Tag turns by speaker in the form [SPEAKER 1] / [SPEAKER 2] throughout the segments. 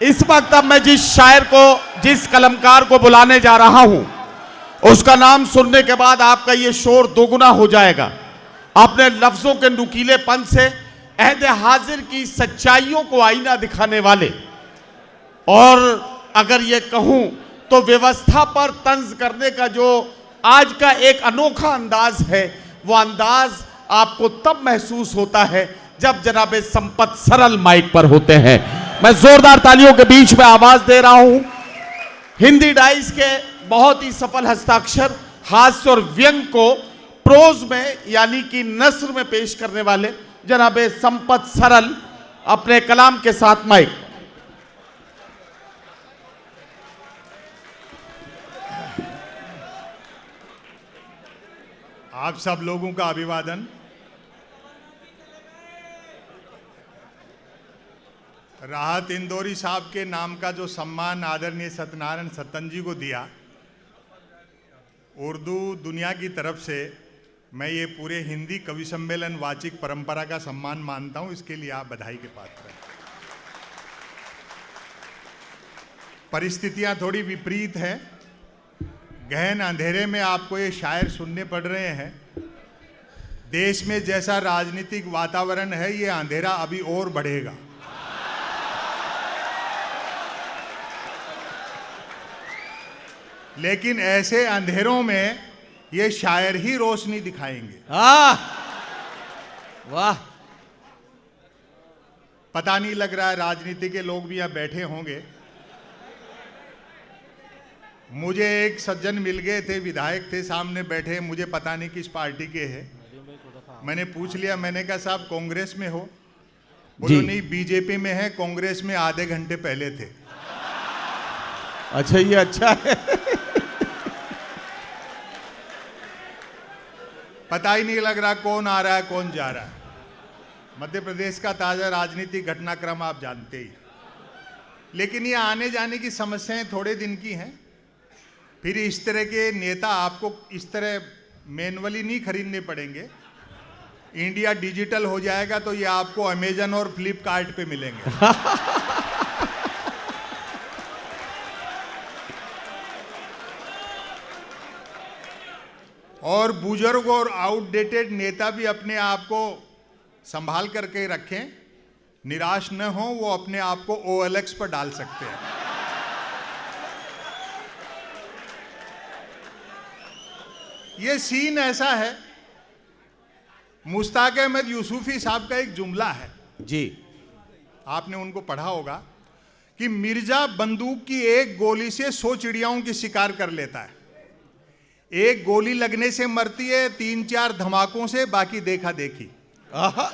[SPEAKER 1] इस वक्त अब मैं जिस शायर को, जिस कलमकार को बुलाने जा रहा हूं, उसका नाम सुनने के बाद आपका ये शोर दोगुना हो जाएगा। अपने लफ्जों के नुकीलेपन से अहद हाजिर की सच्चाइयों को आईना दिखाने वाले, और अगर ये कहूं तो व्यवस्था पर तंज करने का जो आज का एक अनोखा अंदाज है, वो अंदाज आपको तब महसूस होता है जब जनाब संपत सरल माइक पर होते हैं। मैं जोरदार तालियों के बीच में आवाज दे रहा हूं हिंदी डाइस के बहुत ही सफल हस्ताक्षर, हास्य और व्यंग को प्रोज में यानी कि नस्र में पेश करने वाले जनाब संपत सरल, अपने कलाम के साथ माइक।
[SPEAKER 2] आप सब लोगों का अभिवादन। राहत इंदौरी साहब के नाम का जो सम्मान आदरणीय सत्यनारायण सत्तन जी को दिया, उर्दू दुनिया की तरफ से मैं ये पूरे हिंदी कवि सम्मेलन वाचिक परंपरा का सम्मान मानता हूं। इसके लिए आप बधाई के पात्र हैं। परिस्थितियां थोड़ी विपरीत हैं। गहन अंधेरे में आपको ये शायर सुनने पड़ रहे हैं। देश में जैसा राजनीतिक वातावरण है, ये अंधेरा अभी और बढ़ेगा। लेकिन ऐसे अंधेरों में ये शायर ही रोशनी दिखाएंगे।
[SPEAKER 1] वाह,
[SPEAKER 2] पता नहीं लग रहा है राजनीति के लोग भी यहां बैठे होंगे। मुझे एक सज्जन मिल गए थे, विधायक थे, सामने बैठे, मुझे पता नहीं किस पार्टी के हैं। मैंने पूछ लिया, मैंने कहा साहब कांग्रेस में हो? बोलो नहीं, बीजेपी में है, कांग्रेस में आधे घंटे पहले थे।
[SPEAKER 1] अच्छा, ये अच्छा है।
[SPEAKER 2] पता ही नहीं लग रहा कौन आ रहा है कौन जा रहा है। मध्य प्रदेश का ताजा राजनीतिक घटनाक्रम आप जानते ही। लेकिन ये आने जाने की समस्याएं थोड़े दिन की हैं। फिर इस तरह के नेता आपको इस तरह मैनुअली नहीं खरीदने पड़ेंगे। इंडिया डिजिटल हो जाएगा तो ये आपको अमेजन और फ्लिपकार्ट पे मिलेंगे। और बुजुर्ग और आउटडेटेड नेता भी अपने आप को संभाल करके रखें, निराश न हो। वो अपने आप को OLX पर डाल सकते हैं। ये सीन ऐसा है, मुश्ताक अहमद यूसुफी साहब का एक जुमला है
[SPEAKER 1] जी,
[SPEAKER 2] आपने उनको पढ़ा होगा कि मिर्जा बंदूक की एक गोली से 100 चिड़ियाओं की शिकार कर लेता है। एक गोली लगने से मरती है, 3-4 धमाकों से बाकी देखा देखी।
[SPEAKER 1] वाह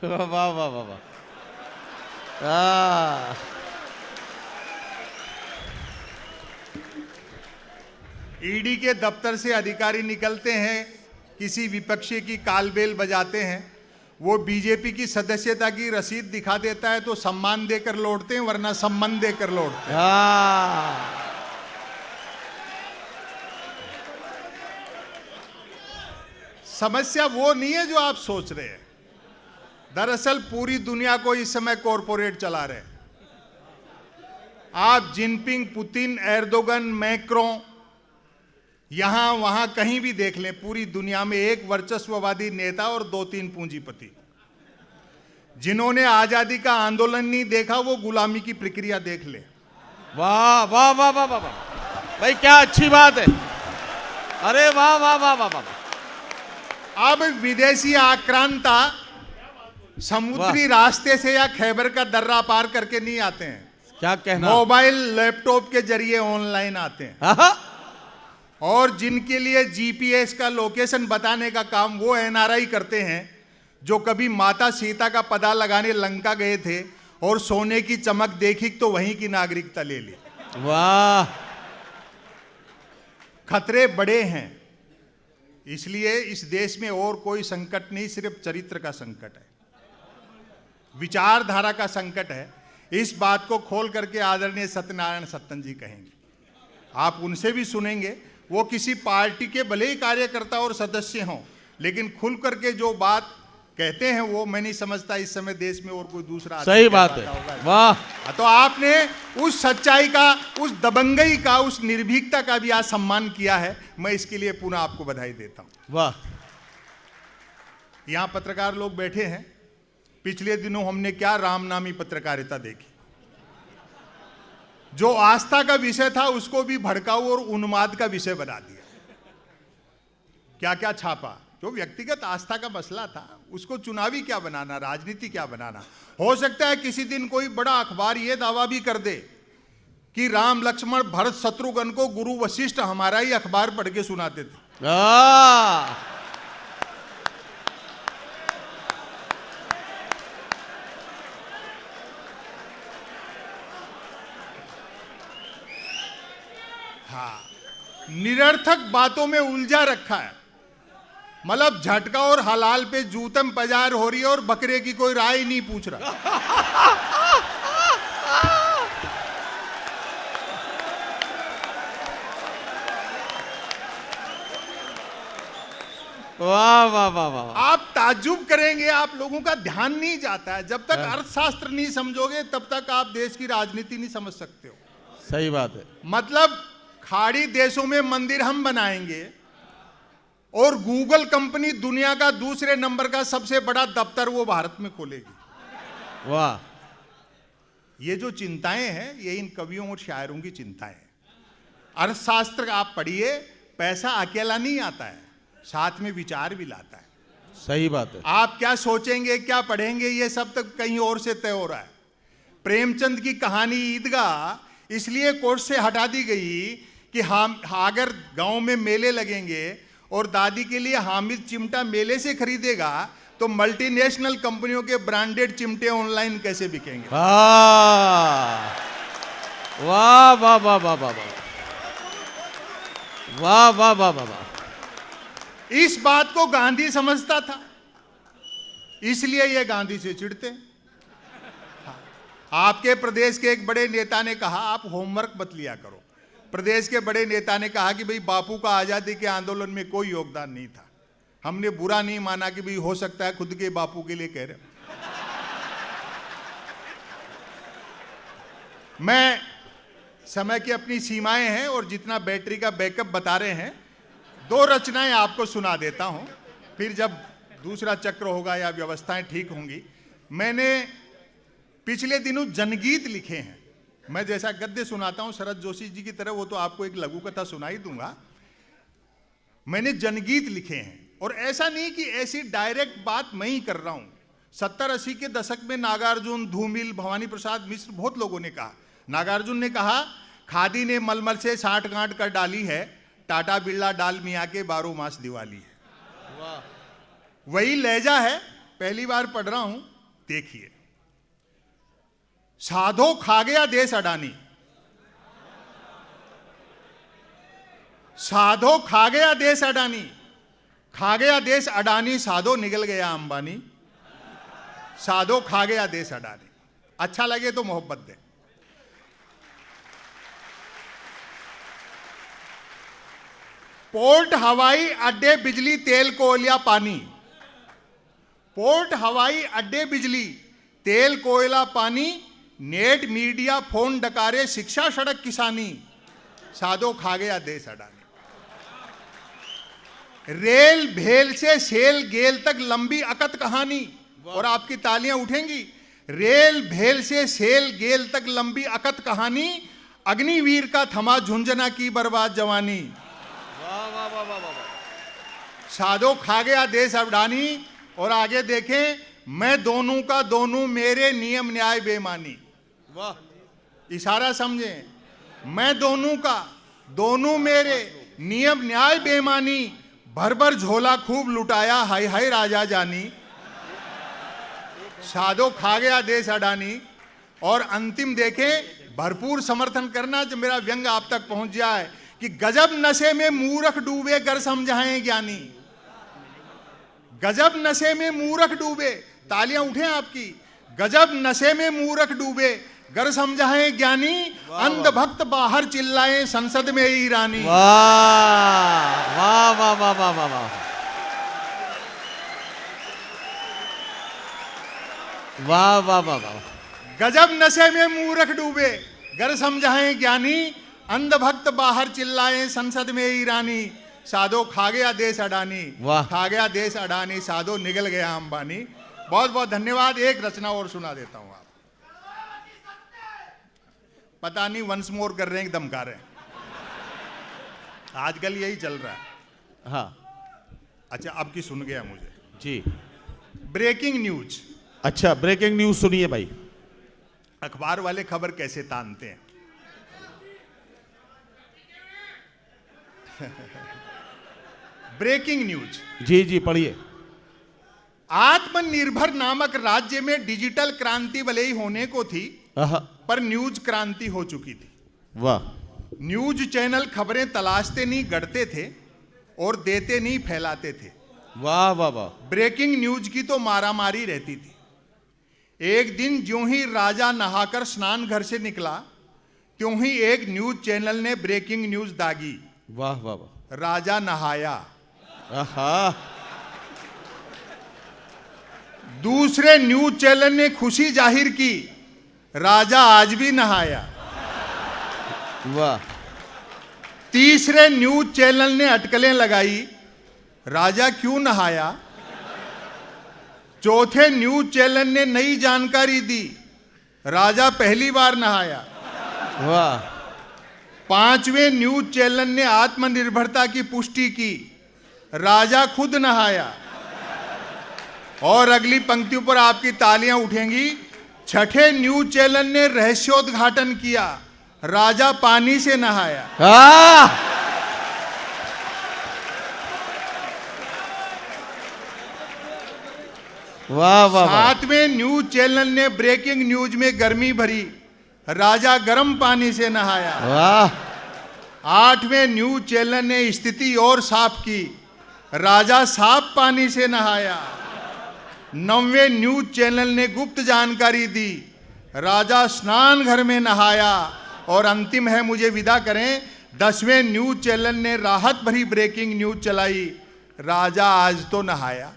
[SPEAKER 1] वाह वाह वाह।
[SPEAKER 2] ईडी के दफ्तर से अधिकारी निकलते हैं, किसी विपक्षी की कालबेल बजाते हैं। वो बीजेपी की सदस्यता की रसीद दिखा देता है तो सम्मान देकर लौटते हैं, वरना सम्मान देकर लौटते हैं। समस्या वो नहीं है जो आप सोच रहे हैं। दरअसल पूरी दुनिया को इस समय कॉरपोरेट चला रहे हैं। आप जिनपिंग, पुतिन, एर्दोगन, मैक्रों, यहां वहां कहीं भी देख लें, पूरी दुनिया में एक वर्चस्ववादी नेता और 2-3 पूंजीपति। जिन्होंने आजादी का आंदोलन नहीं देखा, वो गुलामी की प्रक्रिया देख ले।
[SPEAKER 1] वाह वाह वाह वाह वाह भाई, क्या अच्छी बात है। अरे वाह वाह वाह वाह वाह।
[SPEAKER 2] अब विदेशी आक्रांता समुद्री रास्ते से या खैबर का दर्रा पार करके नहीं आते हैं।
[SPEAKER 1] क्या कहना,
[SPEAKER 2] मोबाइल लैपटॉप के जरिए ऑनलाइन आते हैं। और जिनके लिए GPS का लोकेशन बताने का काम वो NRI करते हैं, जो कभी माता सीता का पता लगाने लंका गए थे और सोने की चमक देखी तो वहीं की नागरिकता ले ली।
[SPEAKER 1] वाह,
[SPEAKER 2] खतरे बड़े हैं। इसलिए इस देश में और कोई संकट नहीं, सिर्फ चरित्र का संकट है, विचारधारा का संकट है। इस बात को खोल करके आदरणीय सत्यनारायण सत्तन जी कहेंगे। आप उनसे भी सुनेंगे। वो किसी पार्टी के भले ही कार्यकर्ता और सदस्य हों, लेकिन खुल करके जो बात कहते हैं वो, मैं नहीं समझता इस समय देश में और कोई दूसरा आदमी
[SPEAKER 3] सही
[SPEAKER 2] कह
[SPEAKER 3] बात
[SPEAKER 2] पाता
[SPEAKER 3] है,
[SPEAKER 2] होगा।
[SPEAKER 3] वाह।
[SPEAKER 2] तो आपने उस सच्चाई का, उस दबंगई का, उस निर्भीकता का भी आज सम्मान किया है। मैं इसके लिए पुनः आपको बधाई देता हूं।
[SPEAKER 3] वाह।
[SPEAKER 2] यहां पत्रकार लोग बैठे हैं। पिछले दिनों हमने क्या रामनामी पत्रकारिता देखी। जो आस्था का विषय था उसको भी भड़काऊ और उन्माद का विषय बना दिया। क्या क्या छापा। जो व्यक्तिगत आस्था का मसला था उसको चुनावी क्या बनाना, राजनीति क्या बनाना। हो सकता है किसी दिन कोई बड़ा अखबार यह दावा भी कर दे कि राम लक्ष्मण भरत शत्रुघ्न को गुरु वशिष्ठ हमारा ही अखबार पढ़ के सुनाते थे। हाँ, निरर्थक बातों में उलझा रखा है। मतलब झटका और हलाल पे जूतम पजार हो रही है और बकरे की कोई राय नहीं पूछ रहा।
[SPEAKER 3] वाह वाह वाह वाह।
[SPEAKER 2] आप ताज्जुब करेंगे, आप लोगों का ध्यान नहीं जाता है। जब तक अर्थशास्त्र नहीं समझोगे तब तक आप देश की राजनीति नहीं समझ सकते हो।
[SPEAKER 3] सही बात है।
[SPEAKER 2] मतलब खाड़ी देशों में मंदिर हम बनाएंगे और गूगल कंपनी दुनिया का दूसरे नंबर का सबसे बड़ा दफ्तर वो भारत में खोलेगी।
[SPEAKER 3] वाह।
[SPEAKER 2] ये जो चिंताएं हैं ये इन कवियों और शायरों की चिंताएं हैं। अर्थशास्त्र आप पढ़िए, पैसा अकेला नहीं आता है, साथ में विचार भी लाता है।
[SPEAKER 3] सही बात है।
[SPEAKER 2] आप क्या सोचेंगे, क्या पढ़ेंगे, ये सब तक कहीं और से तय हो रहा है। प्रेमचंद की कहानी ईदगाह इसलिए कोर्ट से हटा दी गई कि हम अगर गांव में मेले लगेंगे और दादी के लिए हामिद चिमटा मेले से खरीदेगा तो मल्टीनेशनल कंपनियों के ब्रांडेड चिमटे ऑनलाइन कैसे बिकेंगे।
[SPEAKER 3] वाह वाह वाह वाह वाह वाह वाह वाह वाह वाह।
[SPEAKER 2] इस बात को गांधी समझता था, इसलिए ये गांधी से चिढ़ते। आपके प्रदेश के एक बड़े नेता ने कहा आप होमवर्क मत लिया करो। प्रदेश के बड़े नेता ने कहा कि भाई बापू का आजादी के आंदोलन में कोई योगदान नहीं था। हमने बुरा नहीं माना कि भाई हो सकता है खुद के बापू के लिए कह रहे। मैं समय की अपनी सीमाएं हैं और जितना बैटरी का बैकअप बता रहे हैं, 2 रचनाएं आपको सुना देता हूं, फिर जब दूसरा चक्र होगा या व्यवस्थाएं ठीक होंगी। मैंने पिछले दिनों जनगीत लिखे हैं। मैं जैसा गद्य सुनाता हूं शरद जोशी जी की तरह, वो तो आपको एक लघु कथा सुनाई दूंगा। मैंने जनगीत लिखे हैं और ऐसा नहीं कि ऐसी डायरेक्ट बात मैं ही कर रहा हूं। 70-80 के दशक में नागार्जुन, धूमिल, भवानी प्रसाद मिश्र, बहुत लोगों ने कहा। नागार्जुन ने कहा खादी ने मलमल से 60 गांठ कर डाली है, टाटा बिरला डाल मियाँ के 12 मास दिवाली है। वही लहजा है, पहली बार पढ़ रहा हूं, देखिए। साधो खा गया देश अडानी, साधो खा गया देश अडानी, खा गया देश अडानी, साधो निकल गया अंबानी, साधो खा गया देश अडानी। अच्छा लगे तो मोहब्बत दे। पोर्ट हवाई अड्डे बिजली तेल कोयला पानी, पोर्ट हवाई अड्डे बिजली तेल कोयला पानी, नेट मीडिया फोन डकारे शिक्षा सड़क किसानी, साधो खा गया देश अडानी। रेल भेल से सेल गेल तक लंबी अकत कहानी, और आपकी तालियां उठेंगी। रेल भेल से सेल गेल तक लंबी अकत कहानी, अग्निवीर का थमा झुंझुना की बर्बाद जवानी, साधो खा गया देश अडानी। और आगे देखें, मैं दोनों का दोनों मेरे नियम न्याय बेमानी। वाह, इशारा समझें। मैं दोनों का दोनों मेरे नियम न्याय बेमानी, भर भर झोला खूब लुटाया हाय हाय राजा जानी, साधो खा गया देश अडानी। और अंतिम देखें, भरपूर समर्थन करना जो मेरा व्यंग आप तक पहुंच जाए कि गजब नशे में मूर्ख डूबे गर समझाएं ज्ञानी, गजब नशे में मूर्ख डूबे, तालियां उठें आपकी। गजब नशे में मूर्ख डूबे गर समझाएं ज्ञानी, अंधभक्त बाहर चिल्लाएं संसद में ईरानी।
[SPEAKER 3] वाह वाह वाह वाह वाह वाह वाह। वाह वाह वाह वाह।
[SPEAKER 2] गजब नशे में मूर्ख डूबे, गर समझाएं ज्ञानी, अंध भक्त बाहर चिल्लाएं संसद में ईरानी, साधो खा गया देश अडानी,
[SPEAKER 3] वाह।
[SPEAKER 2] खा गया देश अडानी, साधो निगल गया अंबानी। बहुत बहुत धन्यवाद। एक रचना और सुना देता हूं आप। पता नहीं वंस मोर कर रहे हैं कि धमका रहे हैं, आजकल यही चल रहा है।
[SPEAKER 3] हाँ
[SPEAKER 2] अच्छा अब की सुन गया मुझे।
[SPEAKER 1] जी।
[SPEAKER 2] Breaking news.
[SPEAKER 1] अच्छा, ब्रेकिंग न्यूज सुनिए भाई।
[SPEAKER 2] अखबार वाले खबर कैसे तानते हैं। Breaking news.
[SPEAKER 1] जी जी, पढ़िए।
[SPEAKER 2] आत्मनिर्भर नामक राज्य में डिजिटल क्रांति भले ही होने को थी,
[SPEAKER 1] आहा,
[SPEAKER 2] पर न्यूज क्रांति हो चुकी थी।
[SPEAKER 1] वाह।
[SPEAKER 2] न्यूज चैनल खबरें तलाशते नहीं गढ़ते थे और देते नहीं फैलाते थे।
[SPEAKER 3] वाह वाह वाह।
[SPEAKER 2] ब्रेकिंग न्यूज की तो मारामारी रहती थी। एक दिन ज्यों ही राजा नहाकर स्नान घर से निकला, त्यों ही एक न्यूज चैनल ने ब्रेकिंग न्यूज दागी।
[SPEAKER 3] वाह वाह वाह।
[SPEAKER 2] राजा नहाया।
[SPEAKER 3] आहा।
[SPEAKER 2] दूसरे न्यूज चैनल ने खुशी जाहिर की, राजा आज भी नहाया।
[SPEAKER 3] वाह।
[SPEAKER 2] तीसरे न्यूज चैनल ने अटकलें लगाई, राजा क्यों नहाया। चौथे न्यूज चैनल ने नई जानकारी दी, राजा पहली बार नहाया।
[SPEAKER 3] वाह।
[SPEAKER 2] पांचवें न्यूज चैनल ने आत्मनिर्भरता की पुष्टि की, राजा खुद नहाया। और अगली पंक्तियों पर आपकी तालियां उठेंगी। छठे न्यूज चैनल ने रहस्योद्घाटन किया, राजा पानी से नहाया।
[SPEAKER 3] वाह वाह वाह।
[SPEAKER 2] सातवें न्यूज चैनल ने ब्रेकिंग न्यूज में गर्मी भरी, राजा गर्म पानी से नहाया।
[SPEAKER 3] वाह।
[SPEAKER 2] आठवें न्यूज चैनल ने स्थिति और साफ की, राजा साफ पानी से नहाया। नौवें न्यूज चैनल ने गुप्त जानकारी दी, राजा स्नान घर में नहाया। और अंतिम है, मुझे विदा करें, 10वें न्यूज चैनल ने राहत भरी ब्रेकिंग न्यूज चलाई, राजा आज तो नहाया।